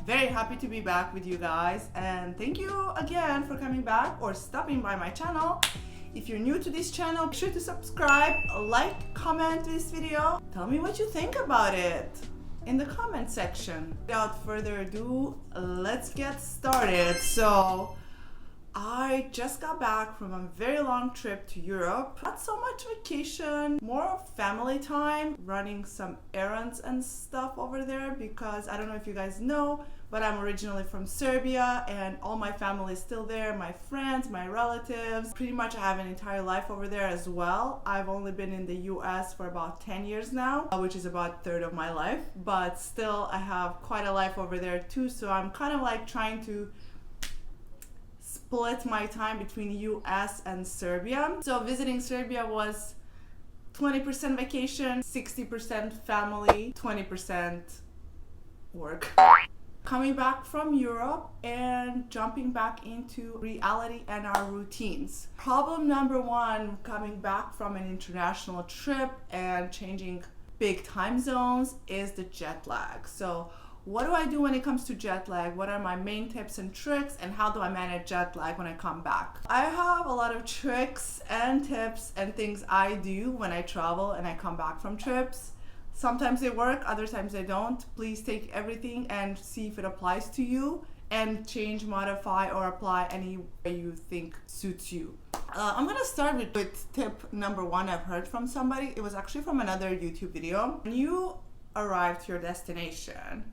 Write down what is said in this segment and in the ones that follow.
Very happy to be back with you guys, and thank you again for coming back or stopping by my channel. If you're new to this channel, be sure to subscribe, like, comment this video. Tell me what you think about it in the comment section. Without further ado, let's get started. So I just got back from a very long trip to Europe. Not so much vacation, more of family time, running some errands and stuff over there because I don't know if you guys know, but I'm originally from Serbia and all my family is still there, my friends, my relatives. Pretty much I have an entire life over there as well. I've only been in the US for about 10 years now, which is about a third of my life, but still I have quite a life over there too, so I'm kind of like trying to split my time between US and Serbia. So visiting Serbia was 20% vacation, 60% family, 20% work. Coming back from Europe and jumping back into reality and our routines. Problem number one, coming back from an international trip and changing big time zones, is the jet lag. So what do I do when it comes to jet lag? What are my main tips and tricks, and how do I manage jet lag when I come back? I have a lot of tricks and tips and things I do when I travel and I come back from trips. Sometimes they work, other times they don't. Please take everything and see if it applies to you and change, modify, or apply any way you think suits you. I'm gonna start with tip number one I've heard from somebody. It was actually from another YouTube video. When you arrive to your destination,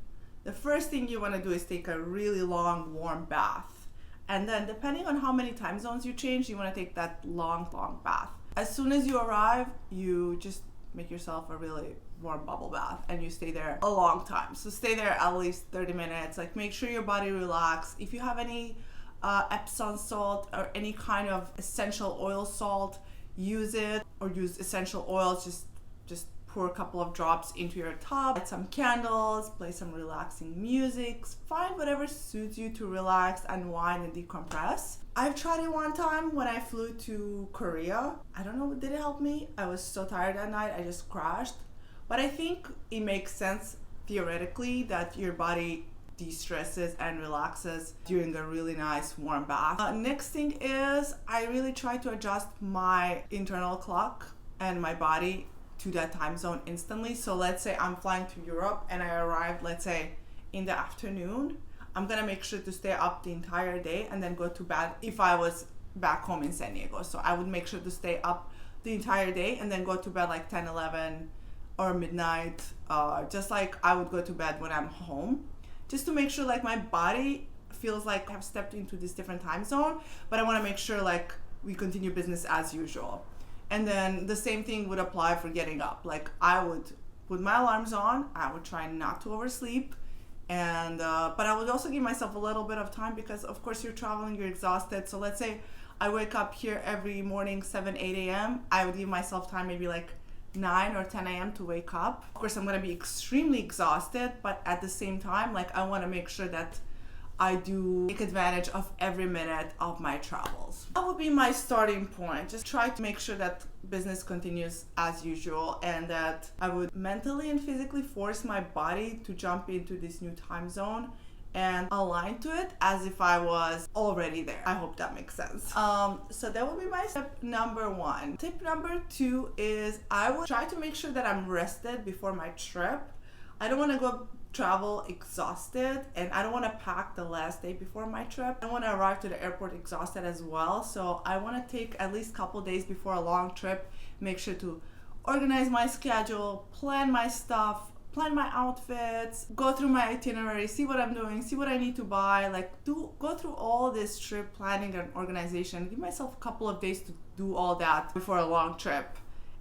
the first thing you want to do is take a really long warm bath, and then depending on how many time zones you change, you want to take that long bath. As soon as you arrive, you just make yourself a really warm bubble bath and you stay there a long time. So stay there at least 30 minutes. Like, make sure your body relax. If you have any Epsom salt or any kind of essential oil salt, use it, or use essential oils. Just pour a couple of drops into your tub, light some candles, play some relaxing music, find whatever suits you to relax, unwind, and decompress. I've tried it one time when I flew to Korea. I don't know, did it help me? I was so tired that night, I just crashed. But I think it makes sense theoretically that your body de-stresses and relaxes during a really nice warm bath. Next thing is, I really try to adjust my internal clock and my body to that time zone instantly. So let's say I'm flying to Europe and I arrived, let's say, in the afternoon. I'm gonna make sure to stay up the entire day and then go to bed if I was back home in San Diego. So I would make sure to stay up the entire day and then go to bed like 10, 11 or midnight, just like I would go to bed when I'm home, just to make sure like my body feels like I've stepped into this different time zone, but I wanna make sure like we continue business as usual. And then the same thing would apply for getting up. Like, I would put my alarms on, I would try not to oversleep, and but I would also give myself a little bit of time because of course you're traveling, you're exhausted. So let's say I wake up here every morning 7, 8 a.m. I would give myself time maybe like 9 or 10 a.m. to wake up. Of course I'm gonna be extremely exhausted, but at the same time, like, I wanna make sure that I do take advantage of every minute of my travels. That would be my starting point. Just try to make sure that business continues as usual and that I would mentally and physically force my body to jump into this new time zone and align to it as if I was already there. I hope that makes sense. So that would be my tip number one. Tip number two is I would try to make sure that I'm rested before my trip. I don't want to go travel exhausted, and I don't want to pack the last day before my trip. I don't want to arrive to the airport exhausted as well. So I want to take at least a couple days before a long trip, make sure to organize my schedule, plan my stuff, plan my outfits, go through my itinerary, see what I'm doing, see what I need to buy, like go through all this trip planning and organization. Give myself a couple of days to do all that before a long trip.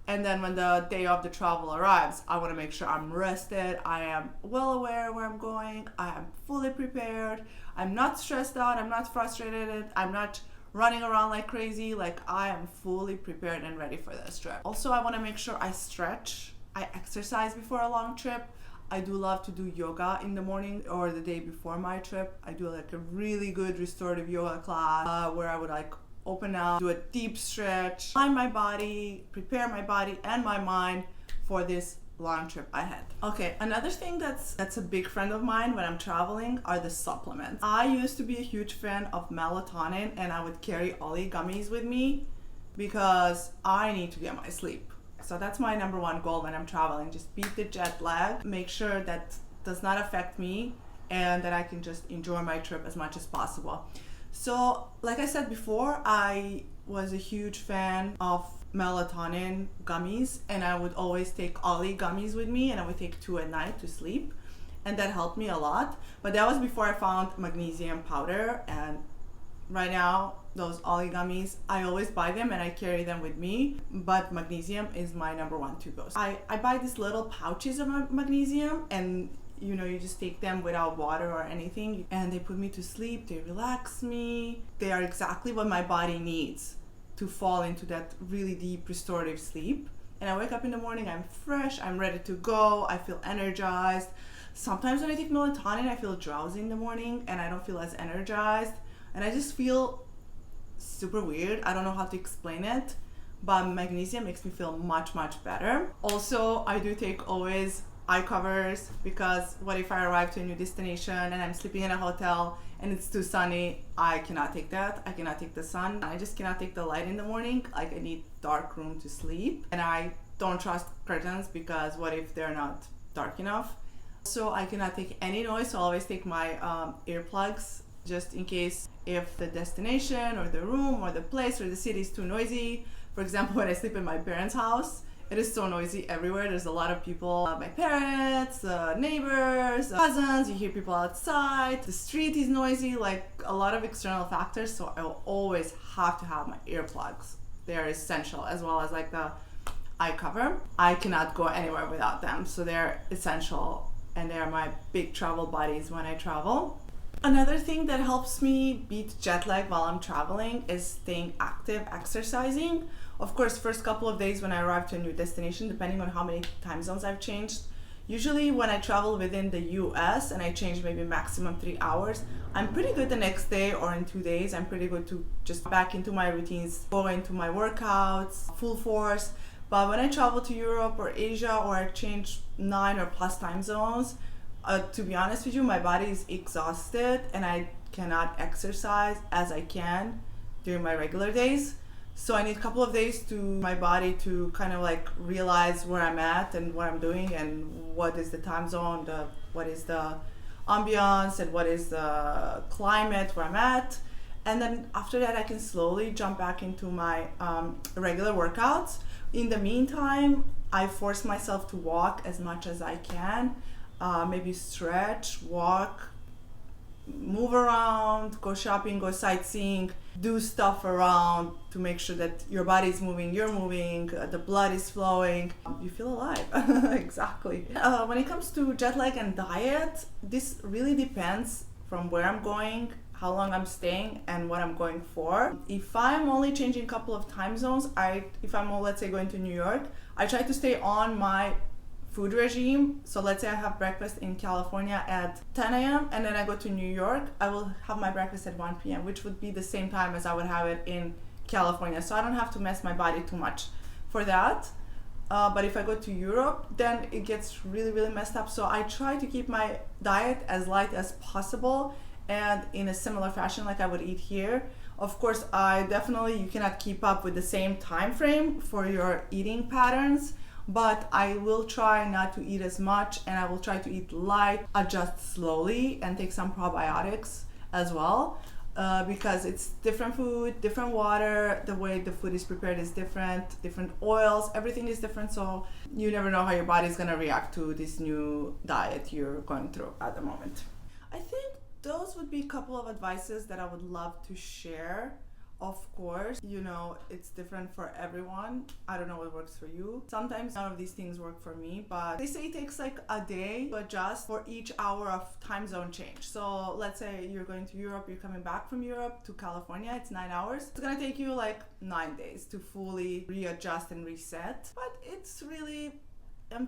And then when the day of the travel arrives, I want to make sure I'm rested, I am well aware where I'm going, I am fully prepared, I'm not stressed out, I'm not frustrated, I'm not running around like crazy. Like, I am fully prepared and ready for this trip. Also, I want to make sure I stretch, I exercise before a long trip. I do love to do yoga in the morning or the day before my trip. I do like a really good restorative yoga class where I would like open up, do a deep stretch, align my body, prepare my body and my mind for this long trip ahead. Okay, another thing that's a big friend of mine when I'm traveling are the supplements. I used to be a huge fan of melatonin, and I would carry Ollie gummies with me because I need to get my sleep. So that's my number one goal when I'm traveling. Just beat the jet lag, make sure that does not affect me, and that I can just enjoy my trip as much as possible. So like I said before, I was a huge fan of melatonin gummies, and I would always take Ollie gummies with me, and I would take 2 at night to sleep, and that helped me a lot. But that was before I found magnesium powder, and right now those Ollie gummies, I always buy them and I carry them with me, but magnesium is my number one to go. I buy these little pouches of magnesium, and you know, you just take them without water or anything, and they put me to sleep, they relax me. They are exactly what my body needs to fall into that really deep restorative sleep. And I wake up in the morning, I'm fresh, I'm ready to go, I feel energized. Sometimes when I take melatonin, I feel drowsy in the morning and I don't feel as energized, and I just feel super weird. I don't know how to explain it, but magnesium makes me feel much better. Also, I do take always eye covers, because what if I arrive to a new destination and I'm sleeping in a hotel and it's too sunny? I cannot take that. I cannot take the sun. I just cannot take the light in the morning. Like, I need dark room to sleep, and I don't trust curtains because what if they're not dark enough? So I cannot take any noise, so I always take my earplugs, just in case if the destination or the room or the place or the city is too noisy. For example, when I sleep in my parents' house, it is so noisy everywhere. There's a lot of people, my parents, neighbors, cousins, you hear people outside, the street is noisy, like a lot of external factors. So I will always have to have my earplugs. They're essential, as well as like the eye cover. I cannot go anywhere without them. So they're essential, and they are my big travel buddies when I travel. Another thing that helps me beat jet lag while I'm traveling is staying active, exercising. Of course, first couple of days when I arrive to a new destination, depending on how many time zones I've changed. Usually when I travel within the US and I change maybe maximum 3 hours, I'm pretty good the next day or in 2 days. I'm pretty good to just back into my routines, go into my workouts, full force. But when I travel to Europe or Asia, or I change 9 or plus time zones, to be honest with you, my body is exhausted and I cannot exercise as I can during my regular days. So I need a couple of days to my body to kind of like realize where I'm at and what I'm doing and what is the time zone, what is the ambiance, and what is the climate where I'm at. And then after that, I can slowly jump back into my regular workouts. In the meantime, I force myself to walk as much as I can, maybe stretch, walk, move around, go shopping, go sightseeing, do stuff around to make sure that your body is moving, you're moving, the blood is flowing, you feel alive. Exactly. When it comes to jet lag and diet, this really depends from where I'm going, how long I'm staying, and what I'm going for. If I'm only changing a couple of time zones, if I'm, let's say, going to New York, I try to stay on my food regime. So let's say I have breakfast in California at 10 a.m. and then I go to New York, I will have my breakfast at 1 p.m., which would be the same time as I would have it in California. So I don't have to mess my body too much for that. But if I go to Europe, then it gets really messed up. So I try to keep my diet as light as possible and in a similar fashion like I would eat here. Of course, you cannot keep up with the same time frame for your eating patterns, but I will try not to eat as much, and I will try to eat light, adjust slowly, and take some probiotics as well, because it's different food, different water, the way the food is prepared is different oils, everything is different, so you never know how your body is going to react to this new diet you're going through at the moment. I think those would be a couple of advices that I would love to share. Of course, it's different for everyone. I don't know what works for you. Sometimes none of these things work for me, but they say it takes like a day to adjust for each hour of time zone change. So let's say you're going to Europe, you're coming back from Europe to California, it's 9 hours. It's gonna take you like 9 days to fully readjust and reset. But it's really,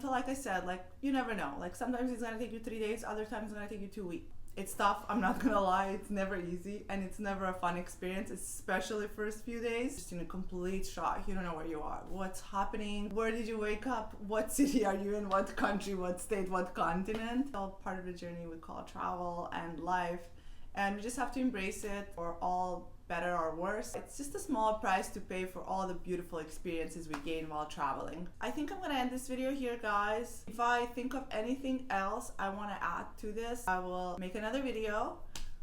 like I said, like you never know. Like sometimes it's gonna take you 3 days, other times it's gonna take you 2 weeks. It's tough, I'm not gonna lie, it's never easy and it's never a fun experience, especially first few days. Just in a complete shock, you don't know where you are, what's happening, where did you wake up, what city are you in, what country, what state, what continent. All part of the journey we call travel and life, and we just have to embrace it for all better or worse. It's just a small price to pay for all the beautiful experiences we gain while traveling. I think I'm gonna end this video here, guys. If I think of anything else I want to add to this, I will make another video.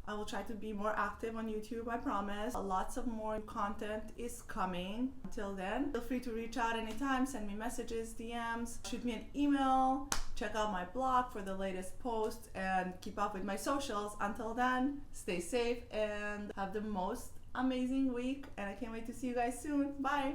I will try to be more active on YouTube, I promise. Lots of more content is coming. Until then, feel free to reach out anytime, send me messages, DMs, shoot me an email, check out my blog for the latest posts, and keep up with my socials. Until then, stay safe and have the most amazing week, and I can't wait to see you guys soon. Bye!